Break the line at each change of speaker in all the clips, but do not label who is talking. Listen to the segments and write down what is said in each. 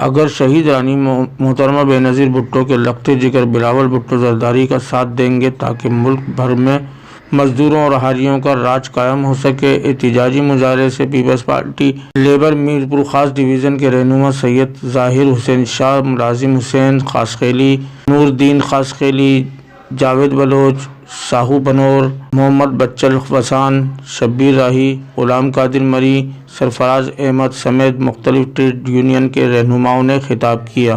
अगर शहीद रानी मोहतरमा बेनज़ीर भुट्टो के लखते जिगर बिलावल भुट्टो जरदारी का साथ देंगे ताकि मुल्क भर में मजदूरों और हारियों का राज कायम हो सके। एहतजाजी मुजाहरे से पीपल्स पार्टी लेबर मीरपुर खास डिवीज़न के रहनुमा सैयद ज़ाहिर हुसैन शाह, मुलाजिम हुसैन खासखेली, नूरदीन खासखेली, जावेद बलोच, साहू बनोर, मोहम्मद बच्चल वसान, शब्बीर राही, गुलाम कादिर मरी, सरफराज अहमद समेत मुख्तलिफ ट्रेड यूनियन के रहनुमाओं ने खिताब किया।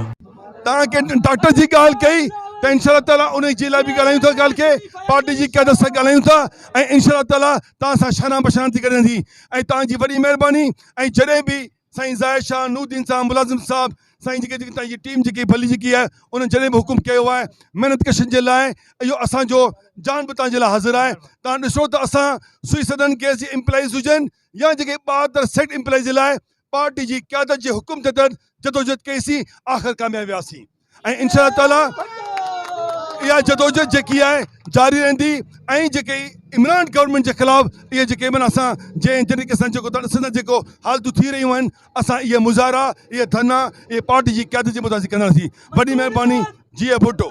डॉक्टर जी ॻाल्हि कई तो इंशाअल्लाह ताला उन जे लाइ बि ॻाल्हायूं था, ॻाल्हि के पार्टी जी क़यादत सां ॻाल्हायूं था ऐं इंशाअल्लाह ताला तव्हां सां शना बशान थी करंदी ऐं तव्हांजी वॾी महिरबानी। ऐं जॾहिं बि साईं ज़ाहिर शाह, नूरदीन साहब, मुलाज़िम साहब, साईं जेके तव्हांजी टीम जेकी भली जेकी आहे उन्हनि जॾहिं बि हुकुम कयो आहे महिनत कशनि जे लाइ, इहो असांजो जान बि तव्हांजे लाइ हाज़िर आहे। तव्हां ॾिसो त असां सुई सदन गैस जी एम्प्लॉइज़ हुजनि या जेके 72 सेक्ट एम्प्लॉइज़ जे लाइ पार्टी जी क़यादत जे हुकुम ते तहत जदोजहद कईसीं, आख़िर कामयाब वियासीं ऐं इंशाअल्लाह ताला इहा जदोजहद जेकी आहे जारी रहंदी। ऐं जेके इमरान गवर्नमेंट जे ख़िलाफ़ इहे जेके माना असां जंहिं तरीक़े सां जेको ॾिसंदा जेको हालतूं थी रहियूं आहिनि, असां इहे मुज़ाहरा, इहे धरना, इहे पार्टी जी क़यादत जे मुताबिक़ कंदासीं। वॾी महिरबानी। जी भुट्टो।